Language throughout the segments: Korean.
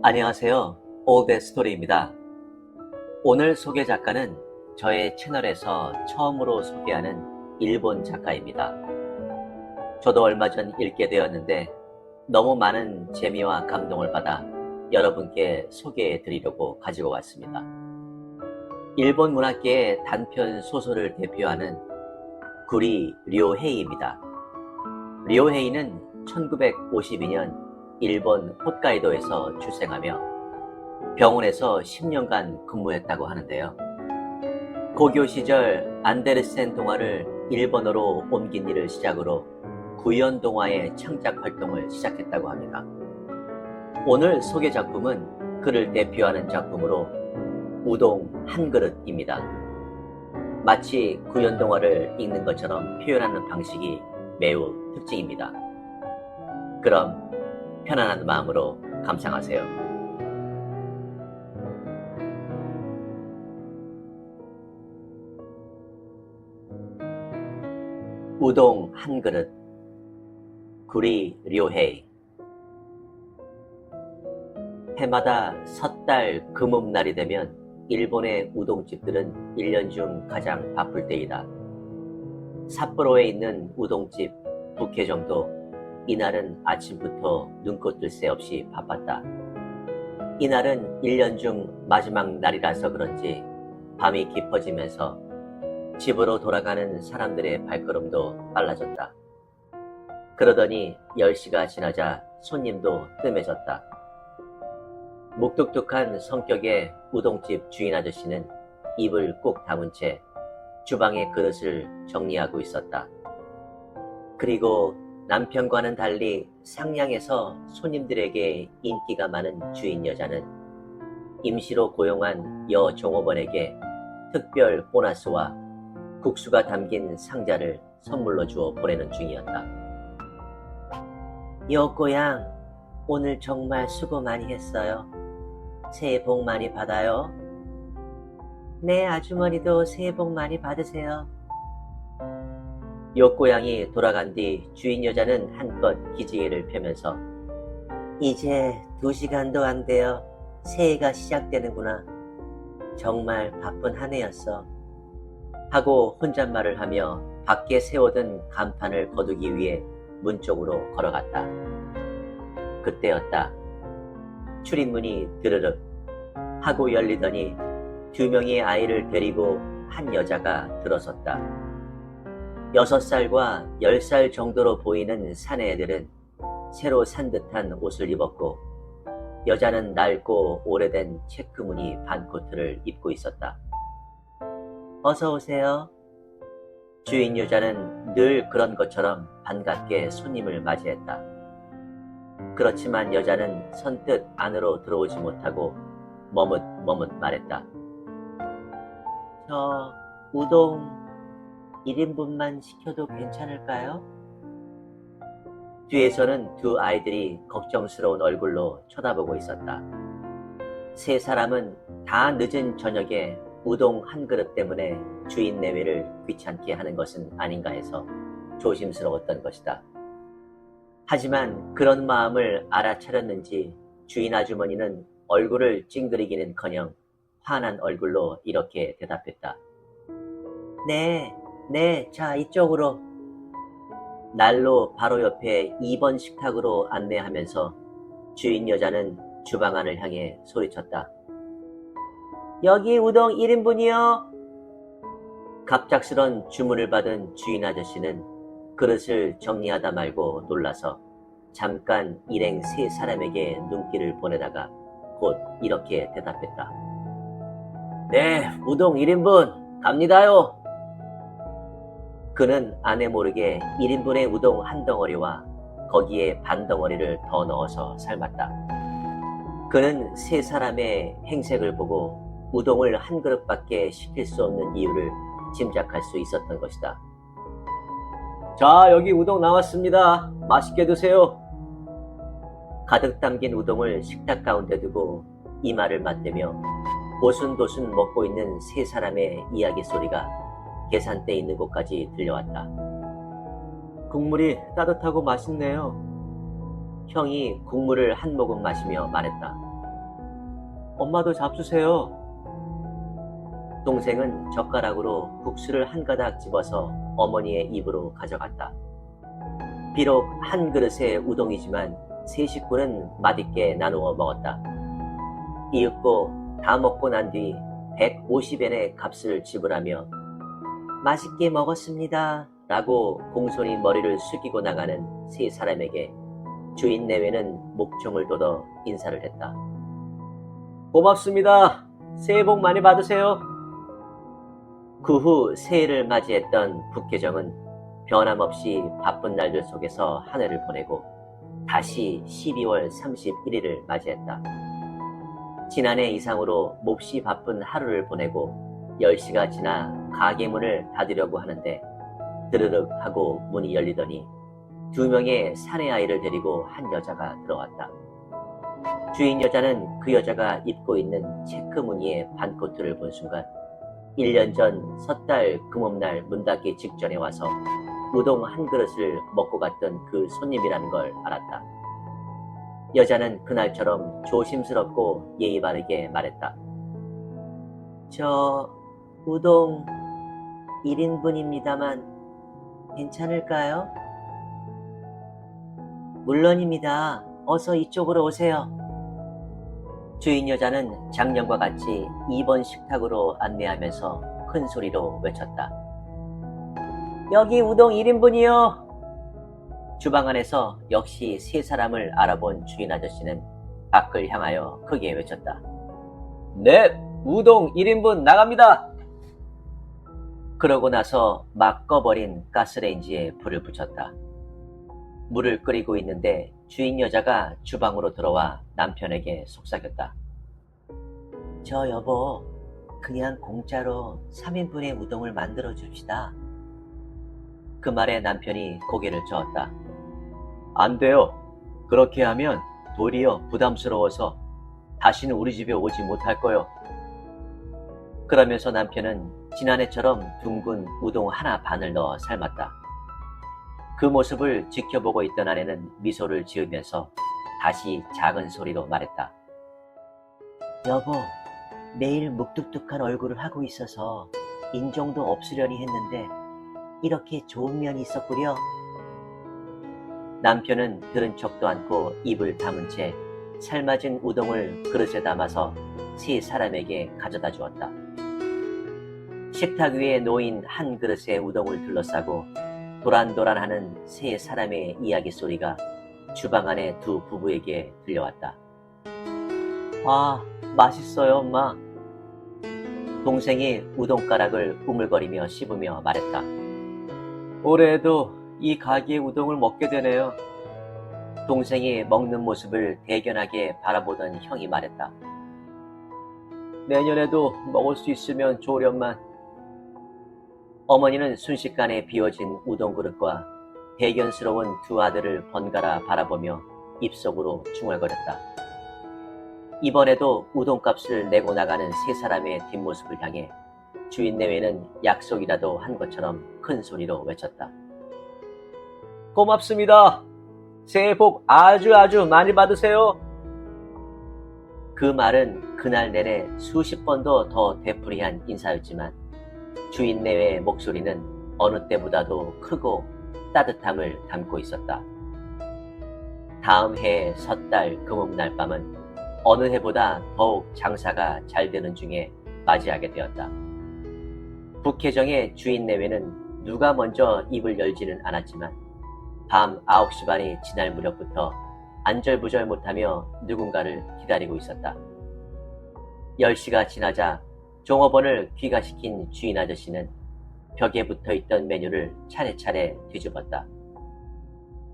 안녕하세요. 올드 스토리입니다. 오늘 소개 작가는 저의 채널에서 처음으로 소개하는 일본 작가입니다. 저도 얼마 전 읽게 되었는데 너무 많은 재미와 감동을 받아 여러분께 소개해 드리려고 가지고 왔습니다. 일본 문학계의 단편 소설을 대표하는 구리 료헤이입니다. 료헤이는 1952년 일본 홋카이도에서 출생하며 병원에서 10년간 근무했다고 하는데요. 고교 시절 안데르센 동화를 일본어로 옮긴 일을 시작으로 구연 동화의 창작 활동을 시작했다고 합니다. 오늘 소개 작품은 그를 대표하는 작품으로 우동 한 그릇입니다. 마치 구연 동화를 읽는 것처럼 표현하는 방식이 매우 특징입니다. 그럼 편안한 마음으로 감상하세요. 우동 한 그릇, 구리 료헤이. 해마다 섣달 금음날이 되면 일본의 우동집들은 1년 중 가장 바쁠 때이다. 삿포로에 있는 우동집 북해정도 이날은 아침부터 눈꽃 뜰 새 없이 바빴다. 이날은 1년 중 마지막 날이라서 그런지 밤이 깊어지면서 집으로 돌아가는 사람들의 발걸음도 빨라졌다. 그러더니 10시가 지나자 손님도 뜸해졌다. 묵뚝뚝한 성격의 우동집 주인 아저씨는 입을 꼭 다문 채 주방의 그릇을 정리하고 있었다. 그리고 남편과는 달리 상냥해서 손님들에게 인기가 많은 주인 여자는 임시로 고용한 여 종업원에게 특별 보너스와 국수가 담긴 상자를 선물로 주어 보내는 중이었다. 여꼬양, 오늘 정말 수고 많이 했어요. 새해 복 많이 받아요. 네, 아주머니도 새해 복 많이 받으세요. 여꼬양이 돌아간 뒤 주인 여자는 한껏 기지개를 펴면서 이제 2시간도 안 돼요. 새해가 시작되는구나. 정말 바쁜 한 해였어. 하고 혼잣말을 하며 밖에 세워둔 간판을 거두기 위해 문 쪽으로 걸어갔다. 그때였다. 출입문이 드르륵 하고 열리더니 2명의 아이를 데리고 한 여자가 들어섰다. 6살과 10살 정도로 보이는 사내애들은 새로 산 듯한 옷을 입었고 여자는 낡고 오래된 체크무늬 반코트를 입고 있었다. 어서 오세요. 주인 여자는 늘 그런 것처럼 반갑게 손님을 맞이했다. 그렇지만 여자는 선뜻 안으로 들어오지 못하고 머뭇머뭇 말했다. 저 우동 1인분만 시켜도 괜찮을까요? 뒤에서는 2 아이들이 걱정스러운 얼굴로 쳐다보고 있었다. 3 사람은 다 늦은 저녁에 우동 한 그릇 때문에 주인 내외를 귀찮게 하는 것은 아닌가 해서 조심스러웠던 것이다. 하지만 그런 마음을 알아차렸는지 주인 아주머니는 얼굴을 찡그리기는커녕 화난 얼굴로 이렇게 대답했다. 네, 자, 이쪽으로. 난로 바로 옆에 2번 식탁으로 안내하면서 주인 여자는 주방 안을 향해 소리쳤다. 여기 우동 1인분이요. 갑작스런 주문을 받은 주인 아저씨는 그릇을 정리하다 말고 놀라서 잠깐 일행 3 사람에게 눈길을 보내다가 곧 이렇게 대답했다. 네, 우동 1인분 갑니다요. 그는 아내 모르게 1인분의 우동 한 덩어리와 거기에 반 덩어리를 더 넣어서 삶았다. 그는 3 사람의 행색을 보고 우동을 한 그릇밖에 시킬 수 없는 이유를 짐작할 수 있었던 것이다. 자, 여기 우동 나왔습니다. 맛있게 드세요. 가득 담긴 우동을 식탁 가운데 두고 이마를 맞대며 오순도순 먹고 있는 3 사람의 이야기 소리가 계산대 있는 곳까지 들려왔다. 국물이 따뜻하고 맛있네요. 형이 국물을 한 모금 마시며 말했다. 엄마도 잡수세요. 동생은 젓가락으로 국수를 한 가닥 집어서 어머니의 입으로 가져갔다. 비록 한 그릇의 우동이지만 세 식구는 맛있게 나누어 먹었다. 이윽고 다 먹고 난 뒤 150엔의 값을 지불하며 맛있게 먹었습니다 라고 공손히 머리를 숙이고 나가는 세 사람에게 주인 내외는 목청을 돋아 인사를 했다. 고맙습니다. 새해 복 많이 받으세요. 그 후 새해를 맞이했던 북계정은 변함없이 바쁜 날들 속에서 한 해를 보내고 다시 12월 31일을 맞이했다. 지난해 이상으로 몹시 바쁜 하루를 보내고 10시가 지나 가게 문을 닫으려고 하는데 드르륵 하고 문이 열리더니 2명의 사내 아이를 데리고 한 여자가 들어왔다. 주인 여자는 그 여자가 입고 있는 체크 무늬의 반코트를 본 순간 1년 전 섣달 금음날 문 닫기 직전에 와서 우동 한 그릇을 먹고 갔던 그 손님이라는 걸 알았다. 여자는 그날처럼 조심스럽고 예의 바르게 말했다. 저 우동 1인분입니다만 괜찮을까요? 물론입니다. 어서 이쪽으로 오세요. 주인 여자는 작년과 같이 2번 식탁으로 안내하면서 큰 소리로 외쳤다. 여기 우동 1인분이요. 주방 안에서 역시 세 사람을 알아본 주인 아저씨는 밖을 향하여 크게 외쳤다. 네, 우동 1인분 나갑니다. 그러고 나서 막 꺼버린 가스레인지에 불을 붙였다. 물을 끓이고 있는데 주인 여자가 주방으로 들어와 남편에게 속삭였다. 저 여보, 그냥 공짜로 3인분의 우동을 만들어 줍시다. 그 말에 남편이 고개를 저었다. 안 돼요. 그렇게 하면 도리어 부담스러워서 다시는 우리 집에 오지 못할 거요. 그러면서 남편은 지난해처럼 둥근 우동 하나 반을 넣어 삶았다. 그 모습을 지켜보고 있던 아내는 미소를 지으면서 다시 작은 소리로 말했다. 여보, 매일 묵뚝뚝한 얼굴을 하고 있어서 인정도 없으려니 했는데 이렇게 좋은 면이 있었구려. 남편은 들은 척도 않고 입을 다문 채 삶아진 우동을 그릇에 담아서 세 사람에게 가져다 주었다. 식탁 위에 놓인 한 그릇의 우동을 둘러싸고 도란도란하는 세 사람의 이야기 소리가 주방 안의 두 부부에게 들려왔다. 아, 맛있어요, 엄마. 동생이 우동가락을 우물거리며 씹으며 말했다. 올해에도 이 가게의 우동을 먹게 되네요. 동생이 먹는 모습을 대견하게 바라보던 형이 말했다. 내년에도 먹을 수 있으면 좋으련만. 어머니는 순식간에 비워진 우동 그릇과 대견스러운 두 아들을 번갈아 바라보며 입속으로 중얼거렸다. 이번에도 우동값을 내고 나가는 세 사람의 뒷모습을 향해 주인 내외는 약속이라도 한 것처럼 큰 소리로 외쳤다. 고맙습니다. 새해 복 아주 많이 받으세요. 그 말은 그날 내내 수십 번도 더 되풀이한 인사였지만 주인 내외의 목소리는 어느 때보다도 크고 따뜻함을 담고 있었다. 다음 해 섣달 금음날 밤은 어느 해보다 더욱 장사가 잘 되는 중에 맞이하게 되었다. 북혜정의 주인 내외는 누가 먼저 입을 열지는 않았지만 밤 9시 반이 지날 무렵부터 안절부절 못하며 누군가를 기다리고 있었다. 10시가 지나자 종업원을 귀가시킨 주인 아저씨는 벽에 붙어있던 메뉴를 차례차례 뒤집었다.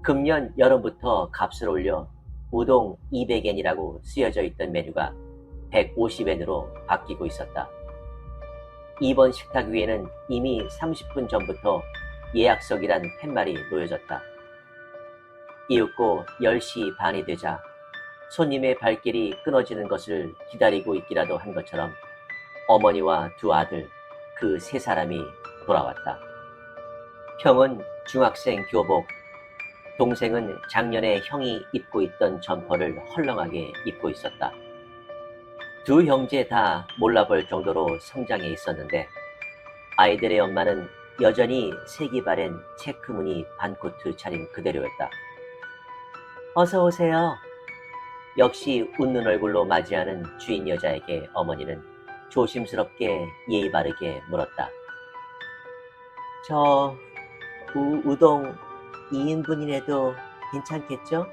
금년 여름부터 값을 올려 우동 200엔이라고 쓰여져 있던 메뉴가 150엔으로 바뀌고 있었다. 이번 식탁 위에는 이미 30분 전부터 예약석이란 팻말이 놓여졌다. 이윽고 10시 반이 되자 손님의 발길이 끊어지는 것을 기다리고 있기라도 한 것처럼 어머니와 두 아들, 그 세 사람이 돌아왔다. 형은 중학생 교복, 동생은 작년에 형이 입고 있던 점퍼를 헐렁하게 입고 있었다. 두 형제 다 몰라볼 정도로 성장해 있었는데 아이들의 엄마는 여전히 색이 바랜 체크무늬 반코트 차림 그대로였다. 어서 오세요. 역시 웃는 얼굴로 맞이하는 주인 여자에게 어머니는 조심스럽게 예의 바르게 물었다. 저 우동 2인분이라도 괜찮겠죠?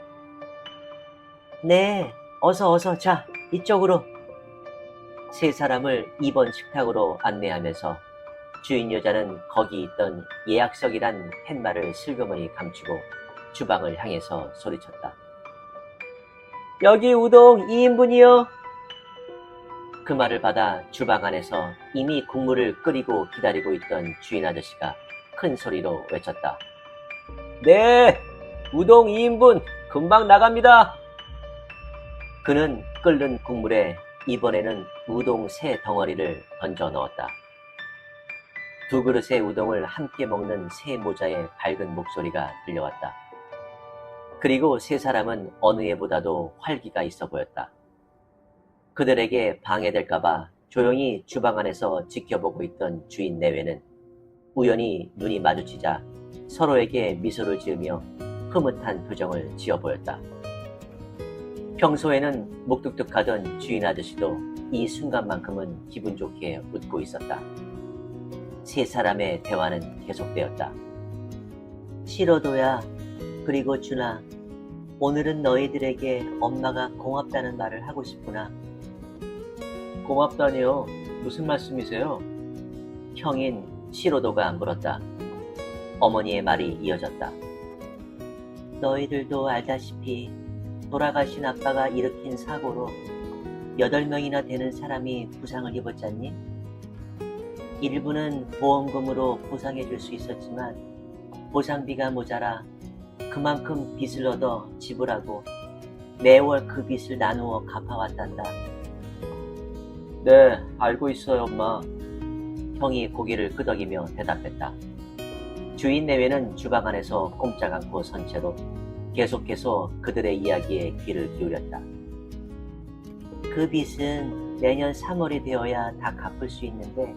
네, 어서 자, 이쪽으로. 세 사람을 2번 식탁으로 안내하면서 주인 여자는 거기 있던 예약석이란 팻말을 슬그머니 감추고 주방을 향해서 소리쳤다. 여기 우동 2인분이요. 그 말을 받아 주방 안에서 이미 국물을 끓이고 기다리고 있던 주인 아저씨가 큰 소리로 외쳤다. 네, 우동 2인분 금방 나갑니다. 그는 끓는 국물에 이번에는 우동 3덩어리를 던져 넣었다. 두 그릇의 우동을 함께 먹는 세 모자의 밝은 목소리가 들려왔다. 그리고 세 사람은 어느 해보다도 활기가 있어 보였다. 그들에게 방해될까봐 조용히 주방 안에서 지켜보고 있던 주인 내외는 우연히 눈이 마주치자 서로에게 미소를 지으며 흐뭇한 표정을 지어 보였다. 평소에는 묵뚝뚝하던 주인 아저씨도 이 순간만큼은 기분 좋게 웃고 있었다. 세 사람의 대화는 계속되었다. 시로도야, 그리고 준아, 오늘은 너희들에게 엄마가 고맙다는 말을 하고 싶구나. 고맙다니요? 무슨 말씀이세요? 형인 시로도가 물었다. 어머니의 말이 이어졌다. 너희들도 알다시피 돌아가신 아빠가 일으킨 사고로 8명이나 되는 사람이 부상을 입었잖니? 일부는 보험금으로 보상해 줄 수 있었지만 보상비가 모자라 그만큼 빚을 얻어 지불하고 매월 그 빚을 나누어 갚아왔단다. 네, 알고 있어요, 엄마. 형이 고개를 끄덕이며 대답했다. 주인 내외는 주방 안에서 꼼짝 않고 선 채로 계속해서 그들의 이야기에 귀를 기울였다. 그 빚은 내년 3월이 되어야 다 갚을 수 있는데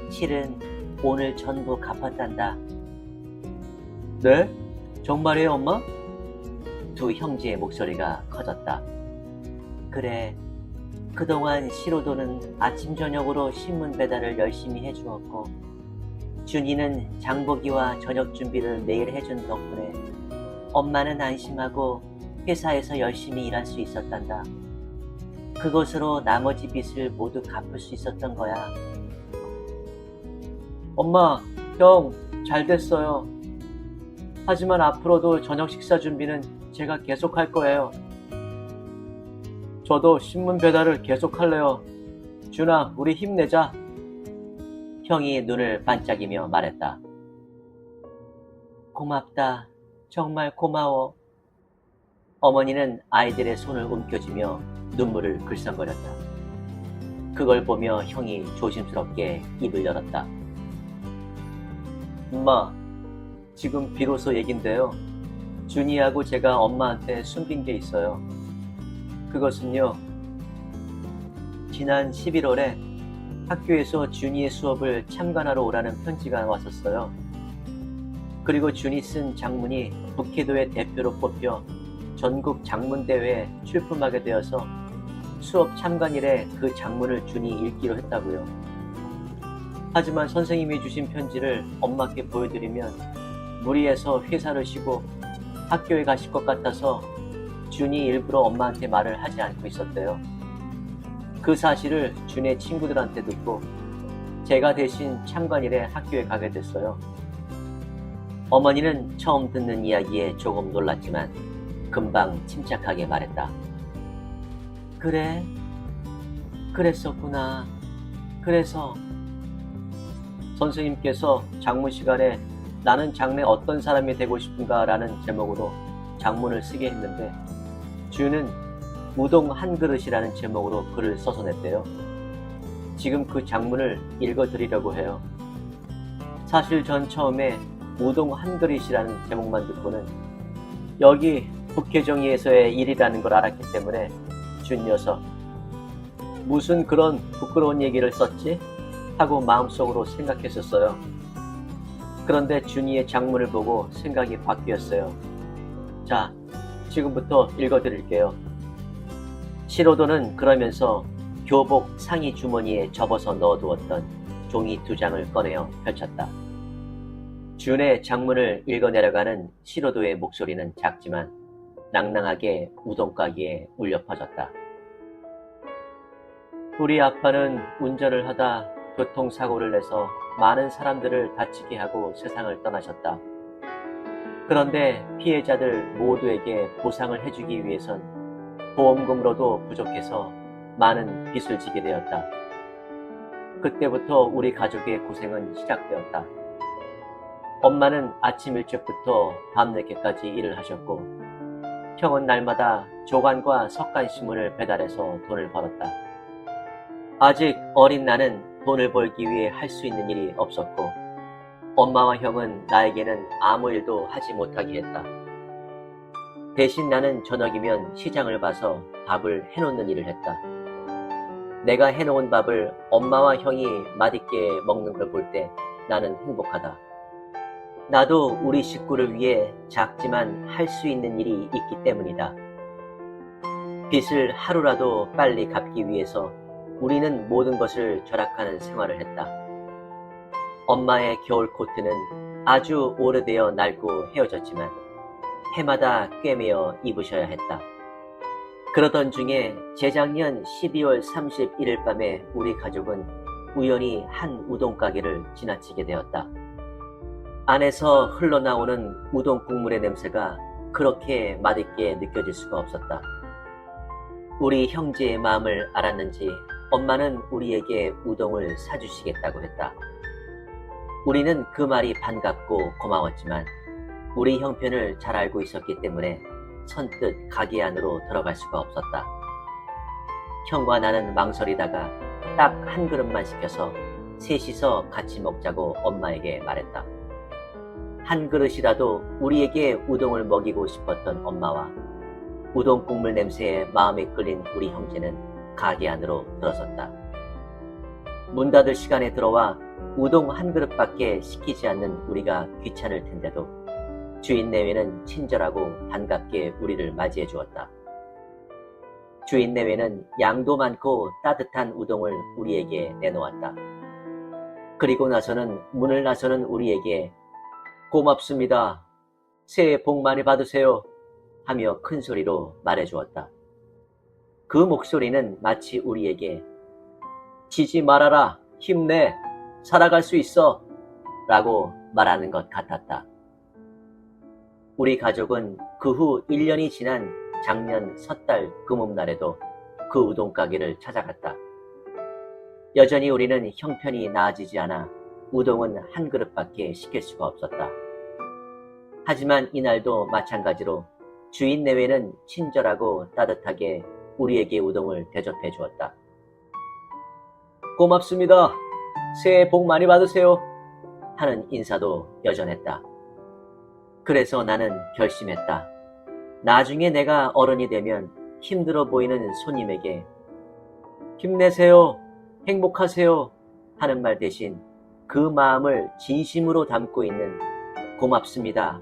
실은 오늘 전부 갚았단다. 네? 정말이에요, 엄마? 두 형제의 목소리가 커졌다. 그래, 그동안 시로도는 아침 저녁으로 신문 배달을 열심히 해주었고 준이는 장보기와 저녁 준비를 매일 해준 덕분에 엄마는 안심하고 회사에서 열심히 일할 수 있었단다. 그것으로 나머지 빚을 모두 갚을 수 있었던 거야. 엄마, 형, 잘 됐어요. 하지만 앞으로도 저녁 식사 준비는 제가 계속 할 거예요. 저도 신문 배달을 계속 할래요. 준아, 우리 힘내자. 형이 눈을 반짝이며 말했다. 고맙다. 정말 고마워. 어머니는 아이들의 손을 움켜쥐며 눈물을 글썽거렸다. 그걸 보며 형이 조심스럽게 입을 열었다. 엄마, 지금 비로소 얘긴데요. 준이하고 제가 엄마한테 숨긴 게 있어요. 그것은요, 지난 11월에 학교에서 준이의 수업을 참관하러 오라는 편지가 왔었어요. 그리고 준이 쓴 장문이 북해도의 대표로 뽑혀 전국 장문대회에 출품하게 되어서 수업 참관일에 그 장문을 준이 읽기로 했다고요. 하지만 선생님이 주신 편지를 엄마께 보여드리면 무리해서 회사를 쉬고 학교에 가실 것 같아서 준이 일부러 엄마한테 말을 하지 않고 있었대요. 그 사실을 준의 친구들한테 듣고 제가 대신 참관일에 학교에 가게 됐어요. 어머니는 처음 듣는 이야기에 조금 놀랐지만 금방 침착하게 말했다. 그래? 그랬었구나. 그래서 선생님께서 장문 시간에 나는 장래 어떤 사람이 되고 싶은가 라는 제목으로 장문을 쓰게 했는데 주는 우동 한 그릇이라는 제목으로 글을 써서 냈대요. 지금 그 장문을 읽어드리려고 해요. 사실 전 처음에 우동 한 그릇이라는 제목만 듣고는 여기 북해정리에서의 일이라는 걸 알았기 때문에 준 녀석 무슨 그런 부끄러운 얘기를 썼지? 하고 마음속으로 생각했었어요. 그런데 준이의 장문을 보고 생각이 바뀌었어요. 자, 지금부터 읽어드릴게요. 신호도는 그러면서 교복 상의 주머니에 접어서 넣어두었던 종이 2장을 꺼내어 펼쳤다. 준의 장문을 읽어내려가는 신호도의 목소리는 작지만 낭낭하게 우동가게에 울려 퍼졌다. 우리 아빠는 운전을 하다 교통사고를 내서 많은 사람들을 다치게 하고 세상을 떠나셨다. 그런데 피해자들 모두에게 보상을 해주기 위해선 보험금으로도 부족해서 많은 빚을 지게 되었다. 그때부터 우리 가족의 고생은 시작되었다. 엄마는 아침 일찍부터 밤늦게까지 일을 하셨고 형은 날마다 조간과 석간신문을 배달해서 돈을 벌었다. 아직 어린 나는 돈을 벌기 위해 할 수 있는 일이 없었고 엄마와 형은 나에게는 아무 일도 하지 못하게 했다. 대신 나는 저녁이면 시장을 봐서 밥을 해놓는 일을 했다. 내가 해놓은 밥을 엄마와 형이 맛있게 먹는 걸 볼 때 나는 행복하다. 나도 우리 식구를 위해 작지만 할 수 있는 일이 있기 때문이다. 빚을 하루라도 빨리 갚기 위해서 우리는 모든 것을 절약하는 생활을 했다. 엄마의 겨울 코트는 아주 오래되어 낡고 헤어졌지만 해마다 꿰매어 입으셔야 했다. 그러던 중에 재작년 12월 31일 밤에 우리 가족은 우연히 한 우동가게를 지나치게 되었다. 안에서 흘러나오는 우동 국물의 냄새가 그렇게 맛있게 느껴질 수가 없었다. 우리 형제의 마음을 알았는지 엄마는 우리에게 우동을 사주시겠다고 했다. 우리는 그 말이 반갑고 고마웠지만 우리 형편을 잘 알고 있었기 때문에 선뜻 가게 안으로 들어갈 수가 없었다. 형과 나는 망설이다가 딱 한 그릇만 시켜서 셋이서 같이 먹자고 엄마에게 말했다. 한 그릇이라도 우리에게 우동을 먹이고 싶었던 엄마와 우동 국물 냄새에 마음에 끌린 우리 형제는 가게 안으로 들어섰다. 문 닫을 시간에 들어와 우동 한 그릇밖에 시키지 않는 우리가 귀찮을 텐데도 주인 내외는 친절하고 반갑게 우리를 맞이해 주었다. 주인 내외는 양도 많고 따뜻한 우동을 우리에게 내놓았다. 그리고 나서는 문을 나서는 우리에게 고맙습니다. 새해 복 많이 받으세요. 하며 큰 소리로 말해주었다. 그 목소리는 마치 우리에게 지지 말아라, 힘내, 살아갈 수 있어 라고 말하는 것 같았다. 우리 가족은 그 후 1년이 지난 작년 섣달 금음날에도 그 우동가게를 찾아갔다. 여전히 우리는 형편이 나아지지 않아 우동은 한 그릇밖에 시킬 수가 없었다. 하지만 이날도 마찬가지로 주인 내외는 친절하고 따뜻하게 우리에게 우동을 대접해 주었다. 고맙습니다. 새해 복 많이 받으세요. 하는 인사도 여전했다. 그래서 나는 결심했다. 나중에 내가 어른이 되면 힘들어 보이는 손님에게 힘내세요, 행복하세요 하는 말 대신 그 마음을 진심으로 담고 있는 고맙습니다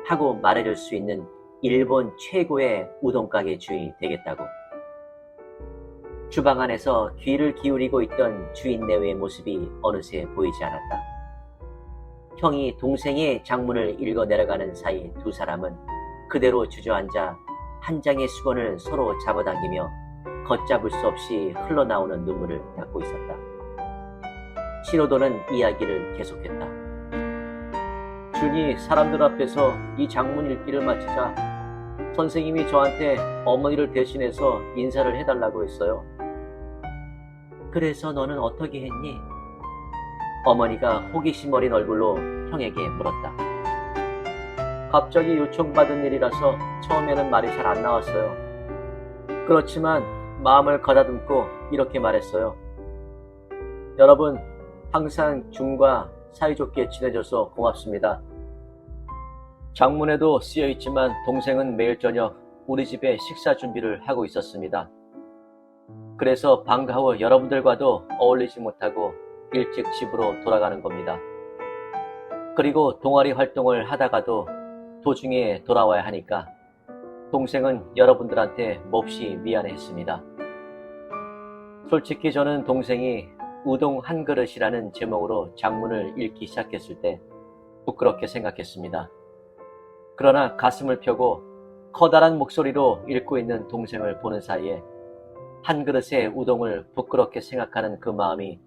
하고 말해줄 수 있는 일본 최고의 우동가게 주인이 되겠다고. 주방 안에서 귀를 기울이고 있던 주인 내외의 모습이 어느새 보이지 않았다. 형이 동생의 장문을 읽어 내려가는 사이 두 사람은 그대로 주저앉아 한 장의 수건을 서로 잡아당기며 걷잡을 수 없이 흘러나오는 눈물을 닦고 있었다. 신호도는 이야기를 계속했다. 준이 사람들 앞에서 이 장문 읽기를 마치자 선생님이 저한테 어머니를 대신해서 인사를 해달라고 했어요. 그래서 너는 어떻게 했니? 어머니가 호기심 어린 얼굴로 형에게 물었다. 갑자기 요청받은 일이라서 처음에는 말이 잘 안 나왔어요. 그렇지만 마음을 가다듬고 이렇게 말했어요. 여러분, 항상 준과 사이좋게 지내줘서 고맙습니다. 장문에도 쓰여 있지만 동생은 매일 저녁 우리 집에 식사 준비를 하고 있었습니다. 그래서 방과 후 여러분들과도 어울리지 못하고 일찍 집으로 돌아가는 겁니다. 그리고 동아리 활동을 하다가도 도중에 돌아와야 하니까 동생은 여러분들한테 몹시 미안해했습니다. 솔직히 저는 동생이 우동 한 그릇이라는 제목으로 장문을 읽기 시작했을 때 부끄럽게 생각했습니다. 그러나 가슴을 펴고 커다란 목소리로 읽고 있는 동생을 보는 사이에 한 그릇의 우동을 부끄럽게 생각하는 그 마음이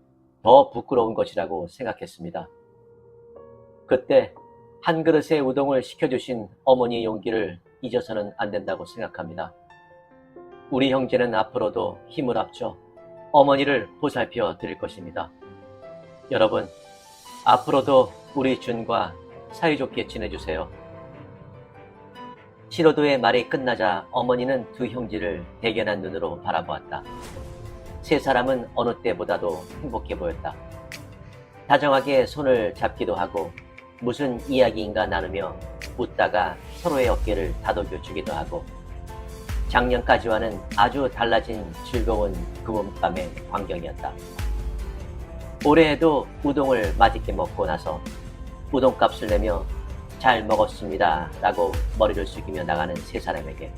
더 부끄러운 것이라고 생각했습니다. 그때 한 그릇의 우동을 시켜주신 어머니의 용기를 잊어서는 안 된다고 생각합니다. 우리 형제는 앞으로도 힘을 합쳐 어머니를 보살펴 드릴 것입니다. 여러분, 앞으로도 우리 준과 사이좋게 지내주세요. 신호도의 말이 끝나자 어머니는 두 형제를 대견한 눈으로 바라보았다. 세 사람은 어느 때보다도 행복해 보였다. 다정하게 손을 잡기도 하고 무슨 이야기인가 나누며 웃다가 서로의 어깨를 다독여 주기도 하고 작년까지와는 아주 달라진 즐거운 금음밤의 광경이었다. 올해에도 우동을 맛있게 먹고 나서 우동값을 내며 잘 먹었습니다 라고 머리를 숙이며 나가는 세 사람에게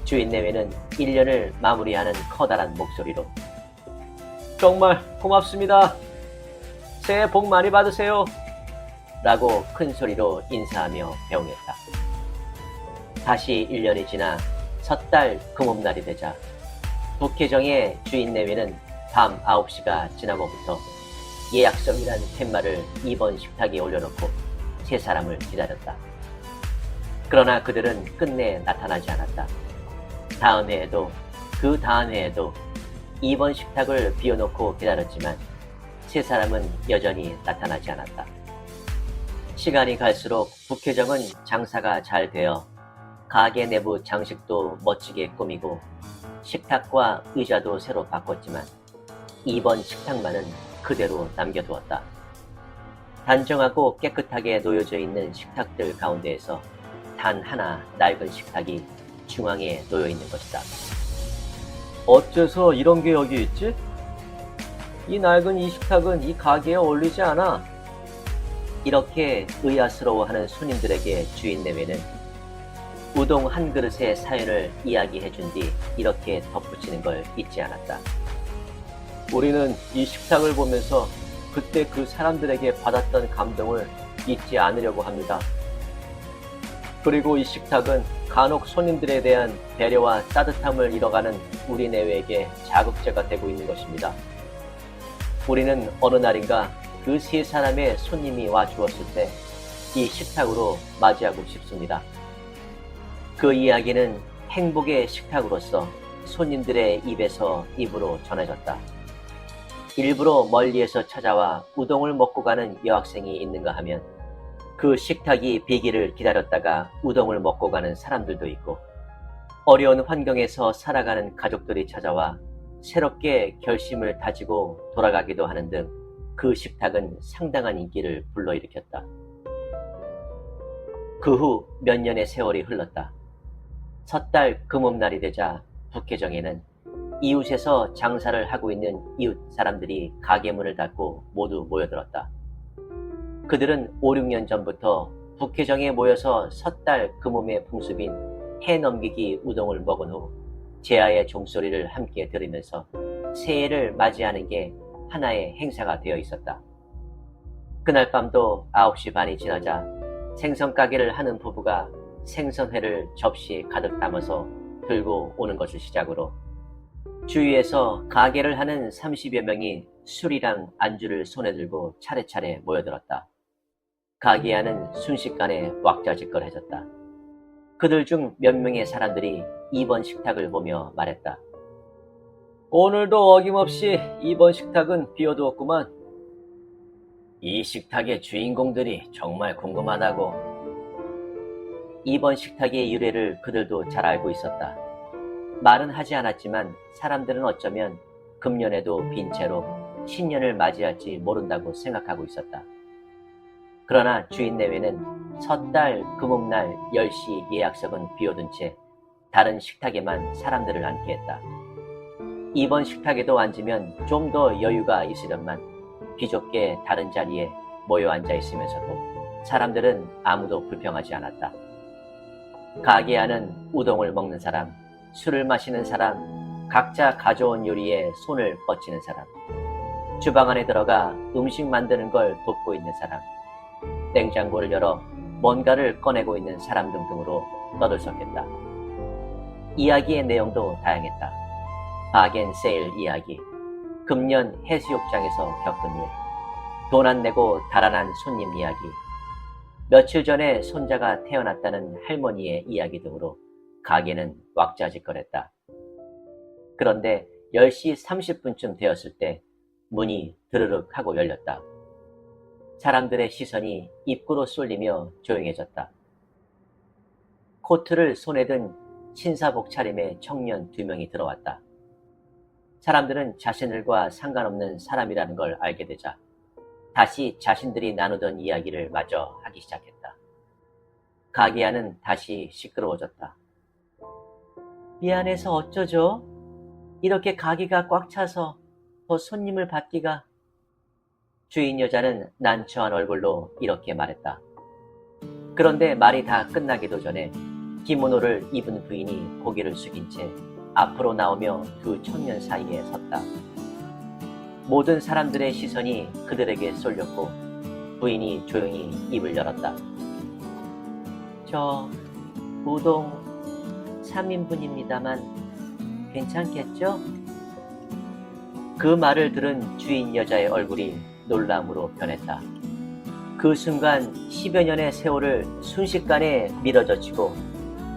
주인 내외는 1년을 마무리하는 커다란 목소리로 정말 고맙습니다. 새해 복 많이 받으세요 라고 큰 소리로 인사하며 배웅했다. 다시 1년이 지나 섣달 금음날이 되자 북혜정의 주인 내외는 밤 9시가 지나고부터 예약성이란 팻말을 2번 식탁에 올려놓고 세 사람을 기다렸다. 그러나 그들은 끝내 나타나지 않았다. 다음 해에도 그 다음 해에도 2번 식탁을 비워놓고 기다렸지만 세 사람은 여전히 나타나지 않았다. 시간이 갈수록 북혜정은 장사가 잘 되어 가게 내부 장식도 멋지게 꾸미고 식탁과 의자도 새로 바꿨지만 2번 식탁만은 그대로 남겨두었다. 단정하고 깨끗하게 놓여져 있는 식탁들 가운데에서 단 하나 낡은 식탁이 중앙에 놓여 있는 것이다. 어째서 이런 게 여기 있지? 이 낡은 이 식탁은 이 가게에 어울리지 않아. 이렇게 의아스러워하는 손님들에게 주인 내외는 우동 한 그릇의 사연을 이야기해 준 뒤 이렇게 덧붙이는 걸 잊지 않았다. 우리는 이 식탁을 보면서 그때 그 사람들에게 받았던 감동을 잊지 않으려고 합니다. 그리고 이 식탁은 간혹 손님들에 대한 배려와 따뜻함을 잃어가는 우리 내외에게 자극제가 되고 있는 것입니다. 우리는 어느 날인가 그 세 사람의 손님이 와 주었을 때 이 식탁으로 맞이하고 싶습니다. 그 이야기는 행복의 식탁으로서 손님들의 입에서 입으로 전해졌다. 일부러 멀리에서 찾아와 우동을 먹고 가는 여학생이 있는가 하면 그 식탁이 비기를 기다렸다가 우동을 먹고 가는 사람들도 있고 어려운 환경에서 살아가는 가족들이 찾아와 새롭게 결심을 다지고 돌아가기도 하는 등 그 식탁은 상당한 인기를 불러일으켰다. 그 후 몇 년의 세월이 흘렀다. 섣달 금음날이 되자 북혜정에는 이웃에서 장사를 하고 있는 이웃 사람들이 가게 문을 닫고 모두 모여들었다. 그들은 5, 6년 전부터 북혜정에 모여서 섣달 금음의 풍습인 해 넘기기 우동을 먹은 후 제아의 종소리를 함께 들으면서 새해를 맞이하는 게 하나의 행사가 되어 있었다. 그날 밤도 9시 반이 지나자 생선 가게를 하는 부부가 생선회를 접시에 가득 담아서 들고 오는 것을 시작으로 주위에서 가게를 하는 30여 명이 술이랑 안주를 손에 들고 차례차례 모여들었다. 가게 안은 순식간에 왁자지껄해졌다. 그들 중 몇 명의 사람들이 2번 식탁을 보며 말했다. 오늘도 어김없이 2번 식탁은 비워두었구만. 이 식탁의 주인공들이 정말 궁금하다고. 2번 식탁의 유래를 그들도 잘 알고 있었다. 말은 하지 않았지만 사람들은 어쩌면 금년에도 빈 채로 신년을 맞이할지 모른다고 생각하고 있었다. 그러나 주인 내외는 섣달 금음날 10시 예약석은 비워둔 채 다른 식탁에만 사람들을 앉게 했다. 2번 식탁에도 앉으면 좀 더 여유가 있으련만 비좁게 다른 자리에 모여 앉아 있으면서도 사람들은 아무도 불평하지 않았다. 가게 안은 우동을 먹는 사람, 술을 마시는 사람, 각자 가져온 요리에 손을 뻗치는 사람, 주방 안에 들어가 음식 만드는 걸 돕고 있는 사람, 냉장고를 열어 뭔가를 꺼내고 있는 사람 등등으로 떠들썩했다. 이야기의 내용도 다양했다. 바겐세일 이야기, 금년 해수욕장에서 겪은 일, 돈 안 내고 달아난 손님 이야기, 며칠 전에 손자가 태어났다는 할머니의 이야기 등으로 가게는 왁자지껄했다. 그런데 10시 30분쯤 되었을 때 문이 드르륵 하고 열렸다. 사람들의 시선이 입구로 쏠리며 조용해졌다. 코트를 손에 든 신사복 차림의 청년 2명이 들어왔다. 사람들은 자신들과 상관없는 사람이라는 걸 알게 되자 다시 자신들이 나누던 이야기를 마저 하기 시작했다. 가게 안은 다시 시끄러워졌다. 미안해서 어쩌죠? 이렇게 가게가 꽉 차서 더 손님을 받기가. 주인 여자는 난처한 얼굴로 이렇게 말했다. 그런데 말이 다 끝나기도 전에 기모노를 입은 부인이 고개를 숙인 채 앞으로 나오며 두 청년 사이에 섰다. 모든 사람들의 시선이 그들에게 쏠렸고 부인이 조용히 입을 열었다. 저 우동 3인분입니다만 괜찮겠죠? 그 말을 들은 주인 여자의 얼굴이 놀람으로 변했다. 그 순간 10여 년의 세월을 순식간에 밀어젖히고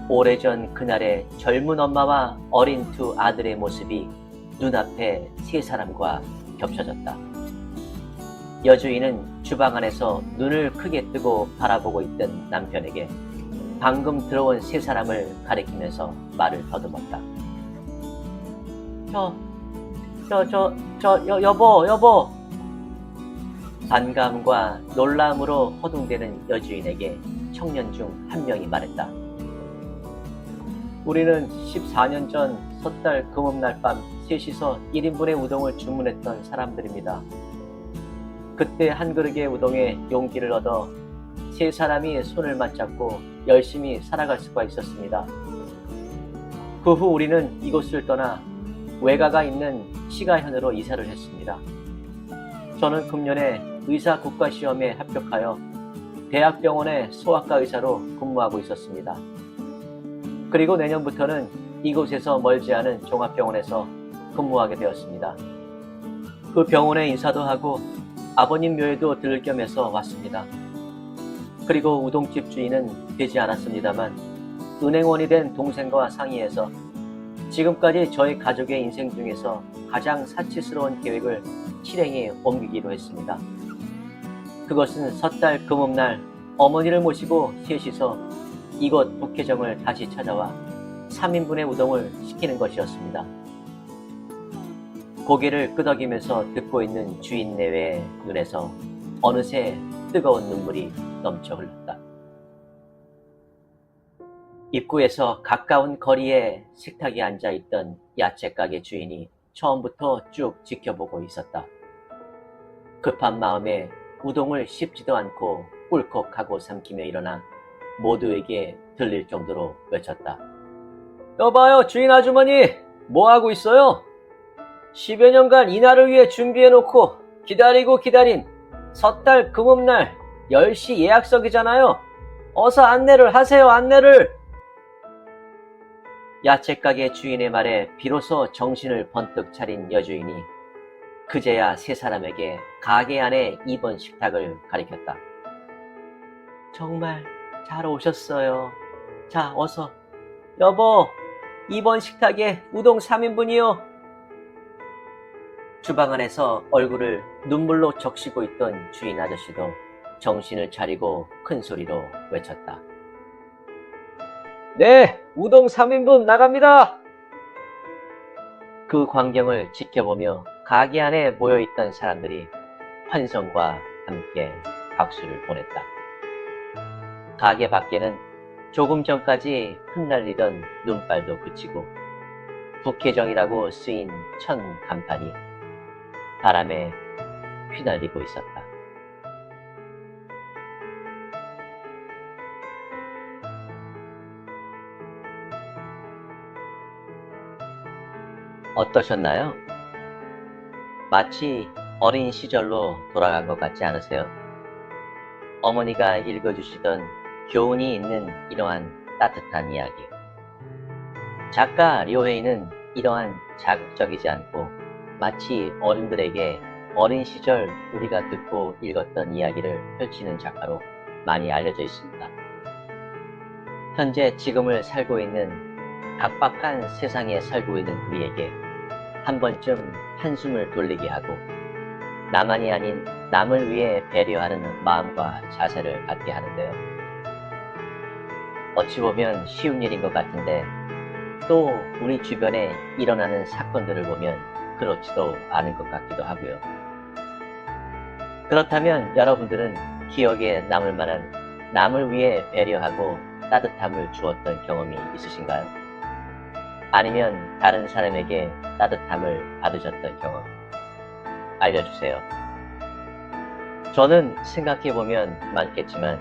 오래전 그날의 젊은 엄마와 어린 두 아들의 모습이 눈앞에 세 사람과 겹쳐졌다. 여주인은 주방 안에서 눈을 크게 뜨고 바라보고 있던 남편에게 방금 들어온 세 사람을 가리키면서 말을 더듬었다. 여보. 반감과 놀람으로 허둥대는 여주인에게 청년 중 한 명이 말했다. 우리는 14년 전 섣달 금음날 밤 셋이서 1인분의 우동을 주문했던 사람들입니다. 그때 한 그릇의 우동에 용기를 얻어 세 사람이 손을 맞잡고 열심히 살아갈 수가 있었습니다. 그 후 우리는 이곳을 떠나 외가가 있는 시가현으로 이사를 했습니다. 저는 금년에 의사 국가시험에 합격하여 대학병원의 소아과 의사로 근무하고 있었습니다. 그리고 내년부터는 이곳에서 멀지 않은 종합병원에서 근무하게 되었습니다. 그 병원에 인사도 하고 아버님 묘에도 들을 겸해서 왔습니다. 그리고 우동집 주인은 되지 않았습니다만 은행원이 된 동생과 상의해서 지금까지 저희 가족의 인생 중에서 가장 사치스러운 계획을 실행에 옮기기로 했습니다. 그것은 섣달 금음날 어머니를 모시고 셋이서 이곳 북해정을 다시 찾아와 3인분의 우동을 시키는 것이었습니다. 고개를 끄덕이면서 듣고 있는 주인 내외의 눈에서 어느새 뜨거운 눈물이 넘쳐 흘렀다. 입구에서 가까운 거리에 식탁에 앉아있던 야채가게 주인이 처음부터 쭉 지켜보고 있었다. 급한 마음에 우동을 씹지도 않고 꿀꺽하고 삼키며 일어나 모두에게 들릴 정도로 외쳤다. 여봐요, 주인 아주머니! 뭐하고 있어요? 10여 년간 이날을 위해 준비해놓고 기다리고 기다린 섣달 금음날 10시 예약석이잖아요. 어서 안내를 하세요, 안내를! 야채가게 주인의 말에 비로소 정신을 번뜩 차린 여주인이 그제야 세 사람에게 가게 안의 2번 식탁을 가리켰다. 정말 잘 오셨어요. 자, 어서. 여보, 2번 식탁에 우동 3인분이요. 주방 안에서 얼굴을 눈물로 적시고 있던 주인 아저씨도 정신을 차리고 큰 소리로 외쳤다. 네, 우동 3인분 나갑니다. 그 광경을 지켜보며 가게 안에 모여있던 사람들이 환성과 함께 박수를 보냈다. 가게 밖에는 조금 전까지 흩날리던 눈발도 그치고 북해정이라고 쓰인 천 간판이 바람에 휘날리고 있었다. 어떠셨나요? 마치 어린 시절로 돌아간 것 같지 않으세요? 어머니가 읽어주시던 교훈이 있는 이러한 따뜻한 이야기. 작가 료헤이는 이러한 자극적이지 않고 마치 어른들에게 어린 시절 우리가 듣고 읽었던 이야기를 펼치는 작가로 많이 알려져 있습니다. 현재 지금을 살고 있는 각박한 세상에 살고 있는 우리에게 한 번쯤 한숨을 돌리게 하고 나만이 아닌 남을 위해 배려하는 마음과 자세를 갖게 하는데요. 어찌 보면 쉬운 일인 것 같은데 또 우리 주변에 일어나는 사건들을 보면 그렇지도 않은 것 같기도 하고요. 그렇다면 여러분들은 기억에 남을 만한 남을 위해 배려하고 따뜻함을 주었던 경험이 있으신가요? 아니면 다른 사람에게 따뜻함을 받으셨던 경험 알려주세요. 저는 생각해보면 많겠지만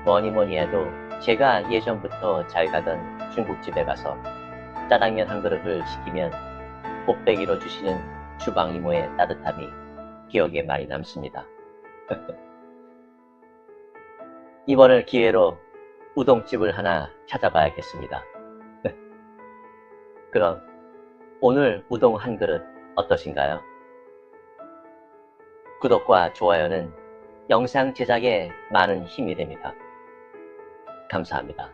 뭐니 해도 제가 예전부터 잘 가던 중국집에 가서 짜장면 한 그릇을 시키면 곱빼기로 주시는 주방 이모의 따뜻함이 기억에 많이 남습니다. 이번을 기회로 우동집을 하나 찾아봐야겠습니다. 그럼 오늘 우동 한 그릇 어떠신가요? 구독과 좋아요는 영상 제작에 많은 힘이 됩니다. 감사합니다.